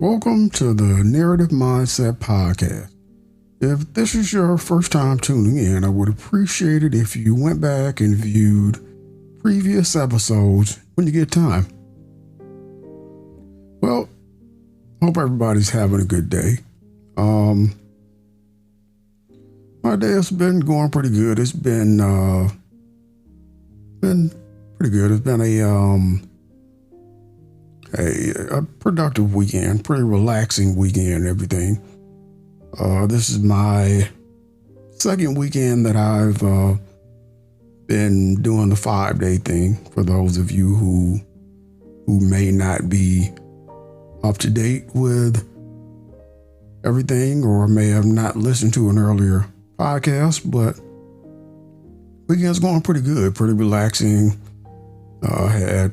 Welcome to the Narrative Mindset Podcast. If this is your first time tuning in, I would appreciate it if you went back and viewed previous episodes when you get time. Well, hope everybody's having a good day. My day has been going pretty good. It's been pretty good. It's been a productive weekend, pretty relaxing weekend and everything. This is my second weekend that I've been doing the 5-day thing. For those of you who may not be up to date with everything or may have not listened to an earlier podcast, but weekend's going pretty good, pretty relaxing. Had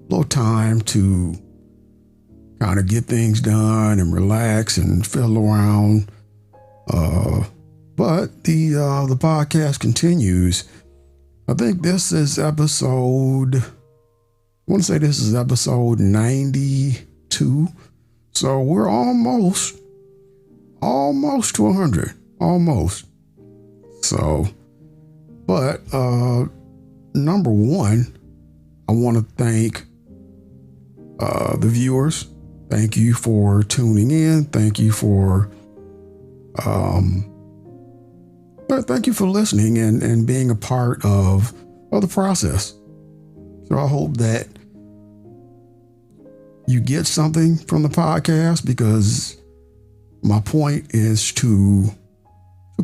little time to kind of get things done and relax and fiddle around. But the podcast continues. I think this is episode 92. So we're almost to 100. Almost. So, but number one, I want to thank the viewers. Thank you for tuning in. Thank you for listening and being a part of the process. So I hope that you get something from the podcast, because my point is to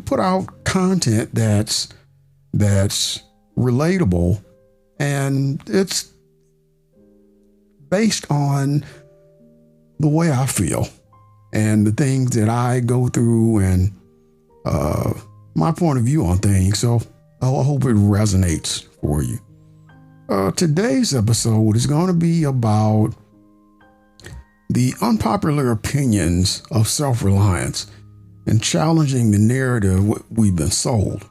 put out content that's relatable, and it's based on the way I feel and the things that I go through and my point of view on things. So I hope it resonates for you. Today's episode is going to be about the unpopular opinions of self-reliance and challenging the narrative we've been sold.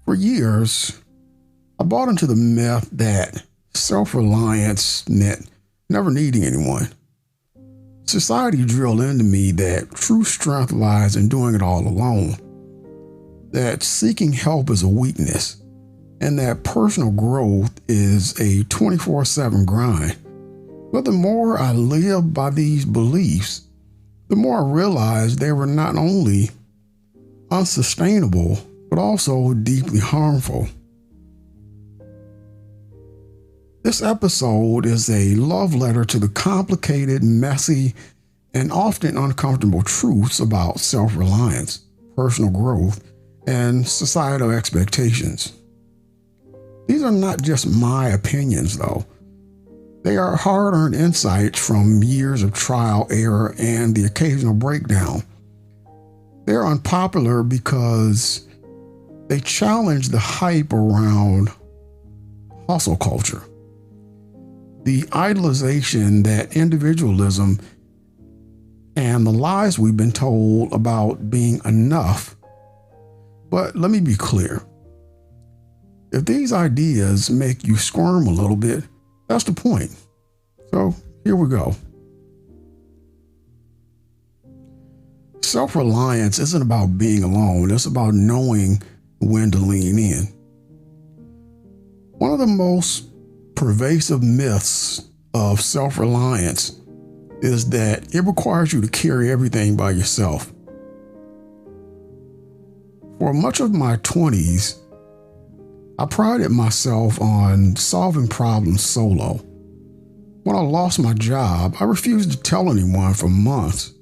For years, I bought into the myth that self-reliance meant never needing anyone. Society drilled into me that true strength lies in doing it all alone, that seeking help is a weakness, and that personal growth is a 24/7 grind. But the more I lived by these beliefs, the more I realized they were not only unsustainable, but also deeply harmful. This episode is a love letter to the complicated, messy, and often uncomfortable truths about self-reliance, personal growth, and societal expectations. These are not just my opinions, though. They are hard-earned insights from years of trial, error, and the occasional breakdown. They're unpopular because they challenge the hype around hustle culture, the idolization that individualism, and the lies we've been told about being enough. But let me be clear. If these ideas make you squirm a little bit, that's the point. So here we go. Self-reliance isn't about being alone. It's about knowing when to lean in. One of the most pervasive myths of self-reliance is that it requires you to carry everything by yourself. For much of my 20s, I prided myself on solving problems solo. When I lost my job, I refused to tell anyone for months.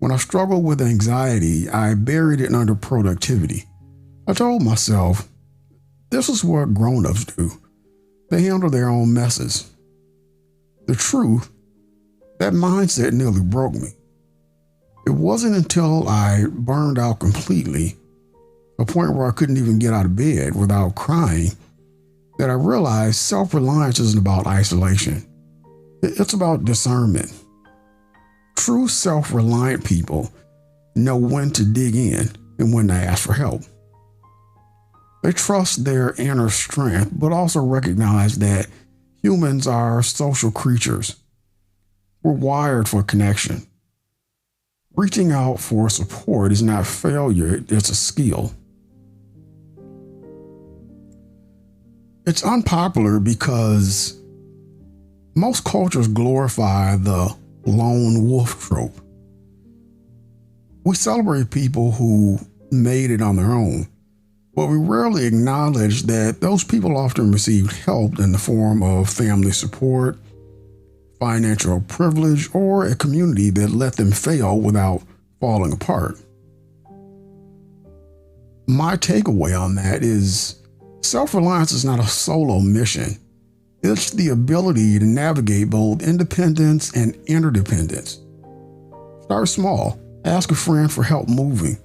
When I struggled with anxiety, I buried it under productivity. I told myself, this is what grown-ups do. They handle their own messes. The truth, that mindset nearly broke me. It wasn't until I burned out completely, a point where I couldn't even get out of bed without crying, that I realized self-reliance isn't about isolation. It's about discernment. True self-reliant people know when to dig in and when to ask for help. They trust their inner strength, but also recognize that Humans are social creatures. We're wired for connection. Reaching out for support is not failure, it's a skill. It's unpopular because most cultures glorify the lone wolf trope. We celebrate people who made it on their own, but we rarely acknowledge that those people often received help in the form of family support, financial privilege, or a community that let them fail without falling apart. My takeaway on that is self-reliance is not a solo mission. It's the ability to navigate both independence and interdependence. Start small. Ask a friend for help moving.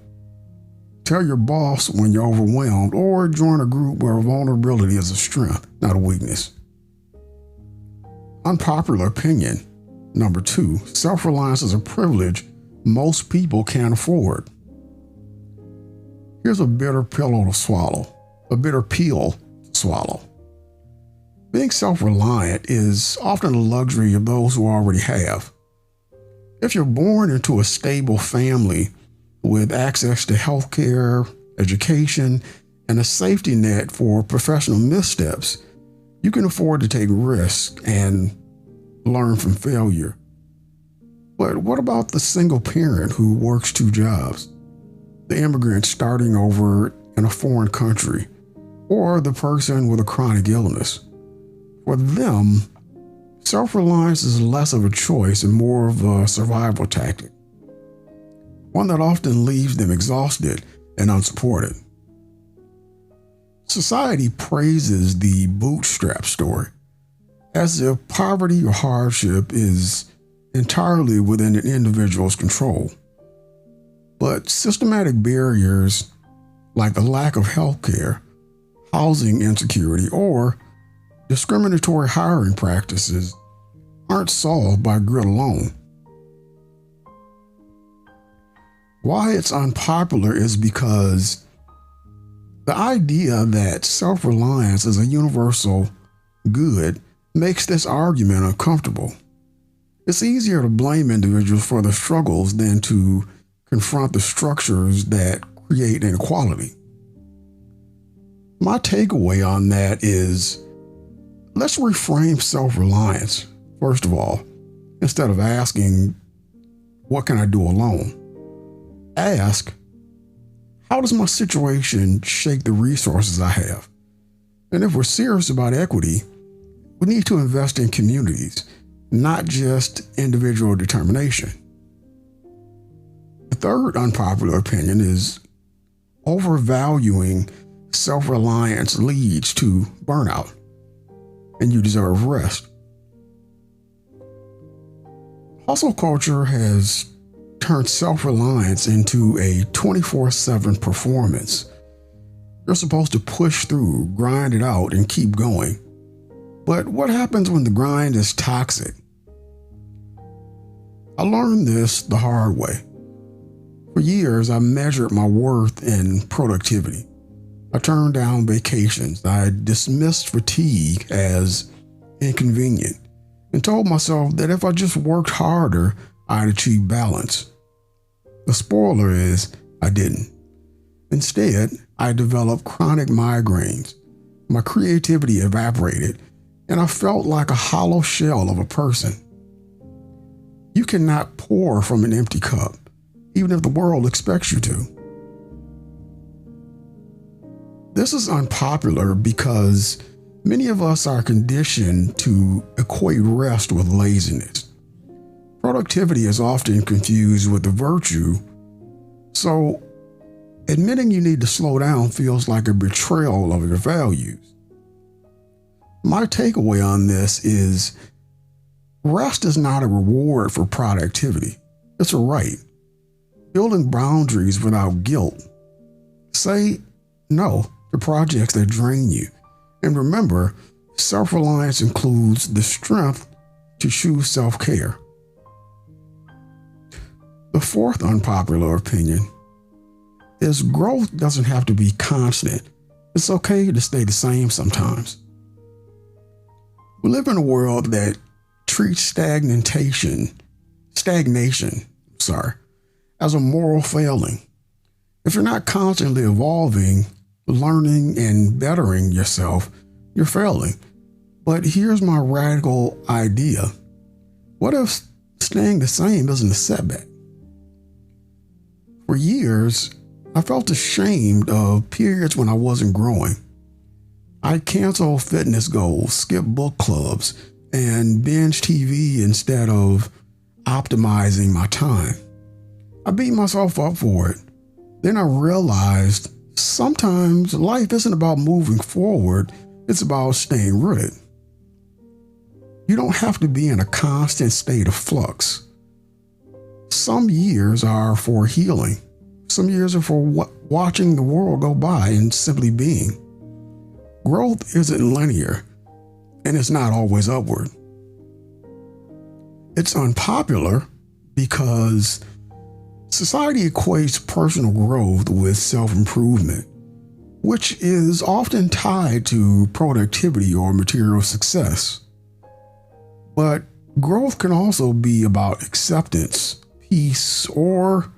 Tell your boss when you're overwhelmed, or join a group where vulnerability is a strength, not a weakness. Unpopular opinion. Number 2, self-reliance is a privilege most people can't afford. Here's a bitter pill to swallow. Being self-reliant is often a luxury of those who already have. If you're born into a stable family with access to healthcare, education, and a safety net for professional missteps, you can afford to take risks and learn from failure. But what about the single parent who works 2 jobs? The immigrant starting over in a foreign country, or the person with a chronic illness? For them, self-reliance is less of a choice and more of a survival tactic, one that often leaves them exhausted and unsupported. Society praises the bootstrap story, as if poverty or hardship is entirely within an individual's control. But systematic barriers like the lack of health care, housing insecurity, or discriminatory hiring practices aren't solved by grit alone. Why it's unpopular is because the idea that self-reliance is a universal good makes this argument uncomfortable. It's easier to blame individuals for their struggles than to confront the structures that create inequality. My takeaway on that is, let's reframe self-reliance. First of all, instead of asking, what can I do alone? Ask, how does my situation shape the resources I have? And if we're serious about equity, we need to invest in communities, not just individual determination. The third unpopular opinion is overvaluing self-reliance leads to burnout, and you deserve rest. Hustle culture has turned self-reliance into a 24/7 performance. You're supposed to push through, grind it out, and keep going. But what happens when the grind is toxic? I learned this the hard way. For years, I measured my worth in productivity. I turned down vacations. I dismissed fatigue as inconvenient and told myself that if I just worked harder, I'd achieve balance. The spoiler is, I didn't. Instead, I developed chronic migraines. My creativity evaporated, and I felt like a hollow shell of a person. You cannot pour from an empty cup, even if the world expects you to. This is unpopular because many of us are conditioned to equate rest with laziness. Productivity is often confused with a virtue, so admitting you need to slow down feels like a betrayal of your values. My takeaway on this is rest is not a reward for productivity. It's a right. Building boundaries without guilt. Say no to projects that drain you. And remember, self-reliance includes the strength to choose self-care. The fourth unpopular opinion is growth doesn't have to be constant. It's okay to stay the same sometimes. We live in a world that treats stagnation, as a moral failing. If you're not constantly evolving, learning, and bettering yourself, you're failing. But here's my radical idea. What if staying the same isn't a setback? For years, I felt ashamed of periods when I wasn't growing. I'd cancel fitness goals, skip book clubs, and binge TV instead of optimizing my time. I beat myself up for it. Then I realized sometimes life isn't about moving forward, it's about staying rooted. You don't have to be in a constant state of flux. Some years are for healing. Some years are for watching the world go by and simply being. Growth isn't linear, and it's not always upward. It's unpopular because society equates personal growth with self-improvement, which is often tied to productivity or material success. But growth can also be about acceptance, peace, or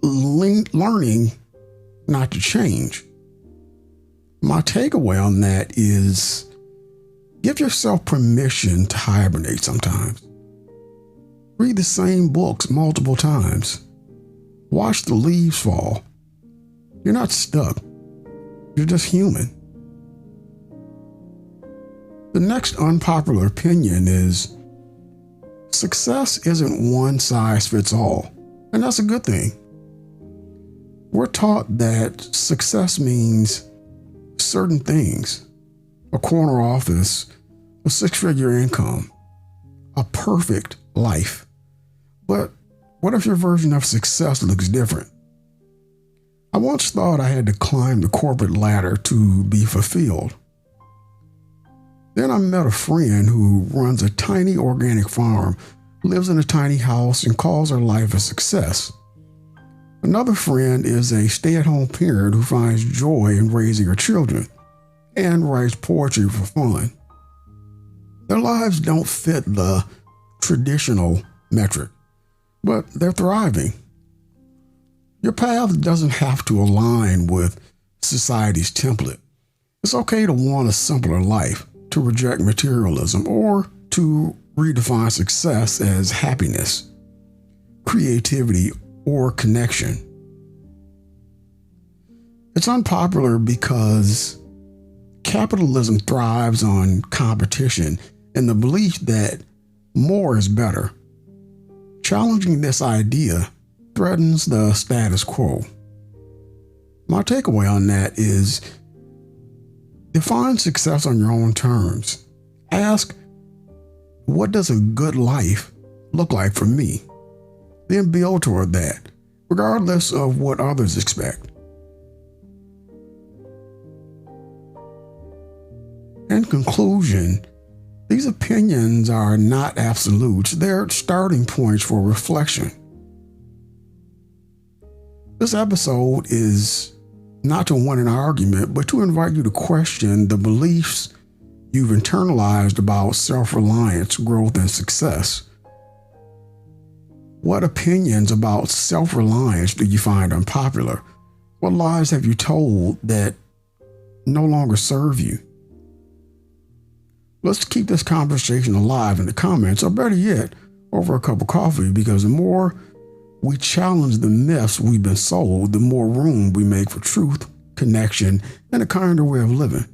learning not to change. My takeaway on that is give yourself permission to hibernate sometimes. Read the same books multiple times. Watch the leaves fall. You're not stuck. You're just human. The next unpopular opinion is success isn't one size fits all, and that's a good thing. We're taught that success means certain things: a corner office, a six-figure income, a perfect life. But what if your version of success looks different? I once thought I had to climb the corporate ladder to be fulfilled. Then I met a friend who runs a tiny organic farm, lives in a tiny house, and calls her life a success. Another friend is a stay-at-home parent who finds joy in raising her children and writes poetry for fun. Their lives don't fit the traditional metric, but they're thriving. Your path doesn't have to align with society's template. It's okay to want a simpler life, to reject materialism, or to redefine success as happiness, creativity, or connection. It's unpopular because capitalism thrives on competition and the belief that more is better. Challenging this idea threatens the status quo. My takeaway on that is define success on your own terms. Ask, what does a good life look like for me? Then build toward that, regardless of what others expect. In conclusion, these opinions are not absolutes. They're starting points for reflection. This episode is not to win an argument, but to invite you to question the beliefs you've internalized about self-reliance, growth, and success. What opinions about self-reliance do you find unpopular? What lies have you told that no longer serve you? Let's keep this conversation alive in the comments, or better yet, over a cup of coffee, because the more we challenge the myths we've been sold, the more room we make for truth, connection, and a kinder way of living.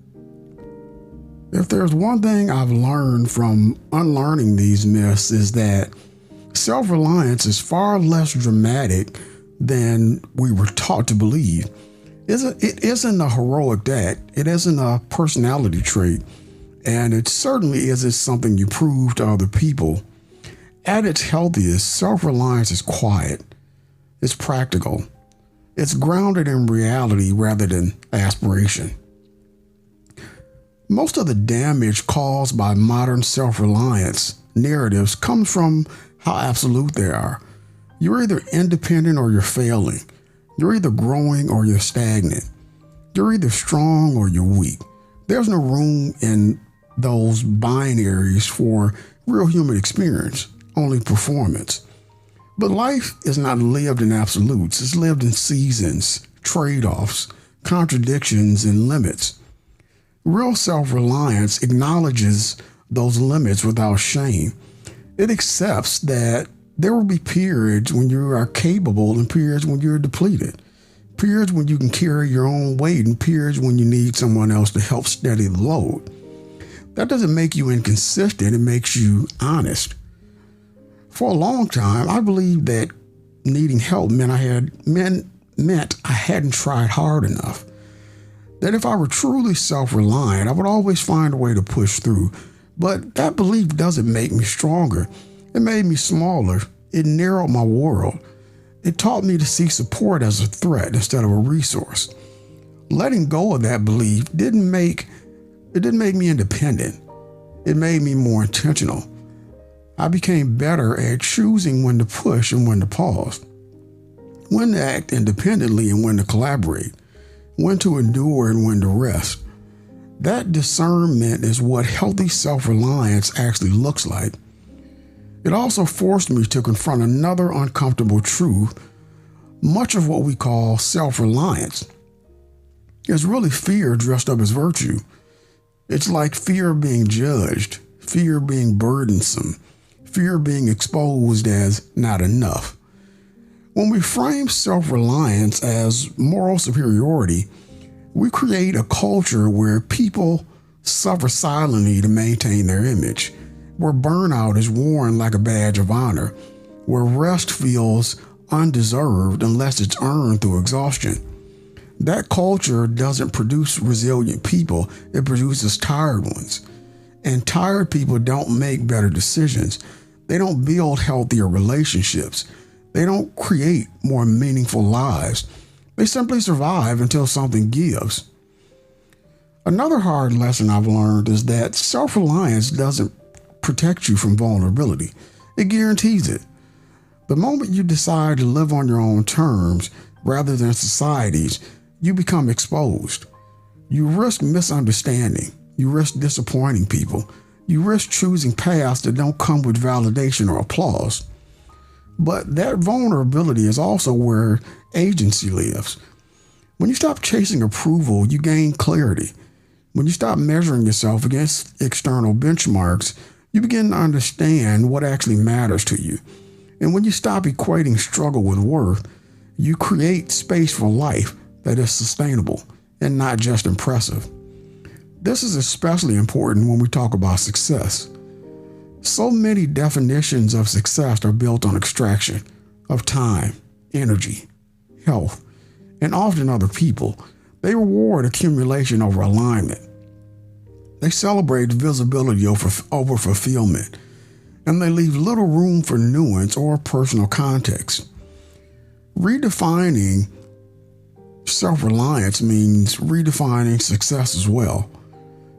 If there's one thing I've learned from unlearning these myths, is that self-reliance is far less dramatic than we were taught to believe. It isn't a heroic act. It isn't a personality trait. And it certainly isn't something you prove to other people. At its healthiest, self-reliance is quiet. It's practical. It's grounded in reality rather than aspiration. Most of the damage caused by modern self-reliance narratives comes from how absolute they are. You're either independent or you're failing. You're either growing or you're stagnant. You're either strong or you're weak. There's no room in those binaries for real human experience, only performance. But life is not lived in absolutes, it's lived in seasons, trade offs, contradictions, and limits. Real self reliance acknowledges those limits without shame. It accepts that there will be periods when you are capable and periods when you're depleted, periods when you can carry your own weight, and periods when you need someone else to help steady the load. That doesn't make you inconsistent, it makes you honest. For a long time, I believed that needing help meant I hadn't tried hard enough. That if I were truly self-reliant, I would always find a way to push through. But that belief doesn't make me stronger. It made me smaller. It narrowed my world. It taught me to see support as a threat instead of a resource. Letting go of that belief didn't make me independent. It made me more intentional. I became better at choosing when to push and when to pause, when to act independently and when to collaborate, when to endure and when to rest. That discernment is what healthy self-reliance actually looks like. It also forced me to confront another uncomfortable truth. Much of what we call self-reliance is really fear dressed up as virtue. It's like fear of being judged, fear of being burdensome, fear of being exposed as not enough. When we frame self-reliance as moral superiority, we create a culture where people suffer silently to maintain their image, where burnout is worn like a badge of honor, where rest feels undeserved unless it's earned through exhaustion. That culture doesn't produce resilient people, it produces tired ones. And tired people don't make better decisions. They don't build healthier relationships. They don't create more meaningful lives. They simply survive until something gives. Another hard lesson I've learned is that self-reliance doesn't protect you from vulnerability. It guarantees it. The moment you decide to live on your own terms rather than society's, you become exposed. You risk misunderstanding. You risk disappointing people. You risk choosing paths that don't come with validation or applause. But that vulnerability is also where agency lives. When you stop chasing approval, you gain clarity. When you stop measuring yourself against external benchmarks, you begin to understand what actually matters to you. And when you stop equating struggle with worth, you create space for life that is sustainable and not just impressive. This is especially important when we talk about success. So many definitions of success are built on extraction of time, energy, health, and often other people. They reward accumulation over alignment. They celebrate visibility over fulfillment, and they leave little room for nuance or personal context. Redefining self-reliance means redefining success as well.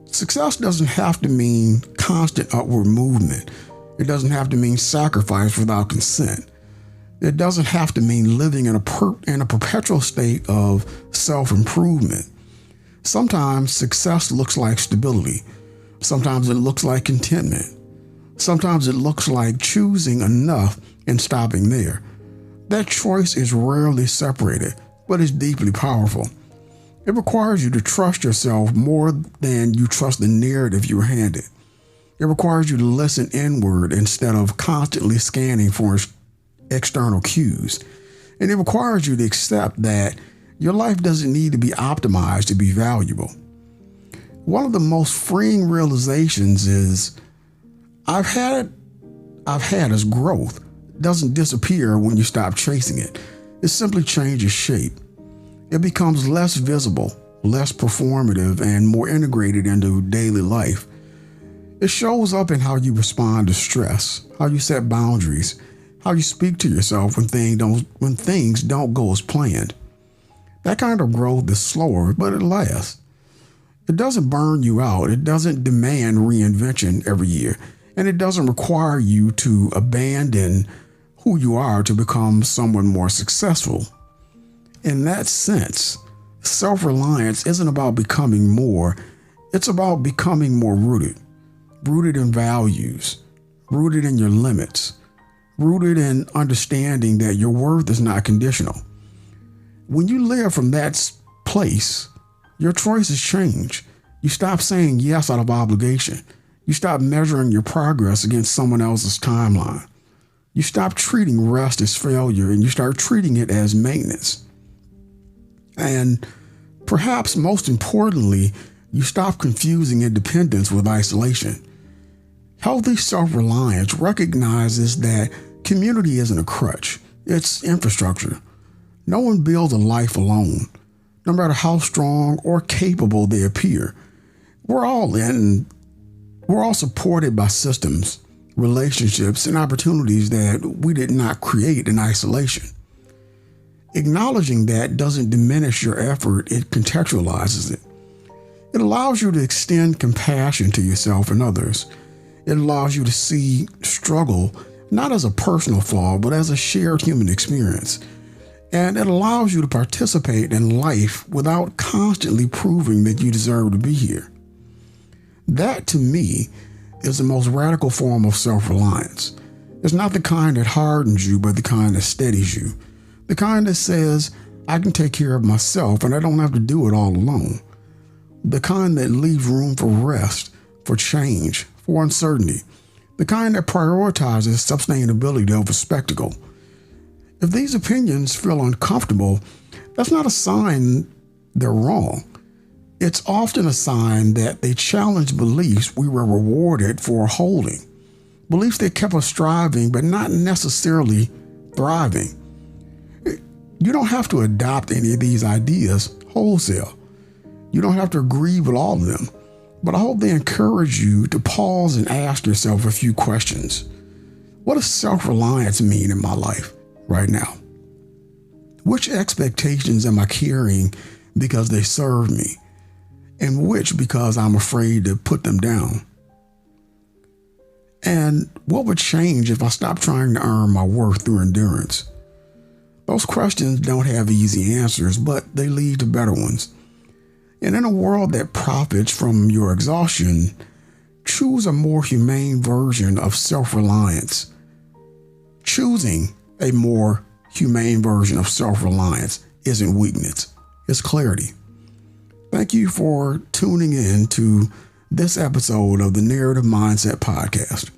Success doesn't have to mean constant upward movement. It doesn't have to mean sacrifice without consent. It doesn't have to mean living in a perpetual state of self-improvement. Sometimes success looks like stability. Sometimes it looks like contentment. Sometimes it looks like choosing enough and stopping there. That choice is rarely separated, but it's deeply powerful. It requires you to trust yourself more than you trust the narrative you were handed. It requires you to listen inward instead of constantly scanning for external cues. And it requires you to accept that your life doesn't need to be optimized to be valuable. One of the most freeing realizations is I've had as growth doesn't disappear when you stop chasing it. It simply changes shape. It becomes less visible, less performative, and more integrated into daily life. It shows up in how you respond to stress, how you set boundaries, how you speak to yourself when things don't go as planned. That kind of growth is slower, but it lasts. It doesn't burn you out. It doesn't demand reinvention every year. And it doesn't require you to abandon who you are to become someone more successful. In that sense, self-reliance isn't about becoming more. It's about becoming more rooted. rooted in values, rooted in your limits, rooted in understanding that your worth is not conditional. When you live from that place, your choices change. You stop saying yes out of obligation. You stop measuring your progress against someone else's timeline. You stop treating rest as failure and you start treating it as maintenance. And perhaps most importantly, you stop confusing independence with isolation. Healthy self-reliance recognizes that community isn't a crutch, it's infrastructure. No one builds a life alone, no matter how strong or capable they appear. We're all supported by systems, relationships, and opportunities that we did not create in isolation. Acknowledging that doesn't diminish your effort, it contextualizes it. It allows you to extend compassion to yourself and others. It allows you to see struggle not as a personal flaw, but as a shared human experience. And it allows you to participate in life without constantly proving that you deserve to be here. That, to me, is the most radical form of self-reliance. It's not the kind that hardens you, but the kind that steadies you. The kind that says, I can take care of myself and I don't have to do it all alone. The kind that leaves room for rest, for change, for uncertainty. The kind that prioritizes sustainability over spectacle. If these opinions feel uncomfortable, that's not a sign they're wrong. It's often a sign that they challenge beliefs we were rewarded for holding. Beliefs that kept us striving, but not necessarily thriving. You don't have to adopt any of these ideas wholesale. You don't have to agree with all of them. But I hope they encourage you to pause and ask yourself a few questions. What does self-reliance mean in my life right now? Which expectations am I carrying because they serve me? And which because I'm afraid to put them down? And what would change if I stopped trying to earn my worth through endurance? Those questions don't have easy answers, but they lead to better ones. And in a world that profits from your exhaustion, choose a more humane version of self-reliance. Choosing a more humane version of self-reliance isn't weakness, it's clarity. Thank you for tuning in to this episode of the Narrative Mindset Podcast.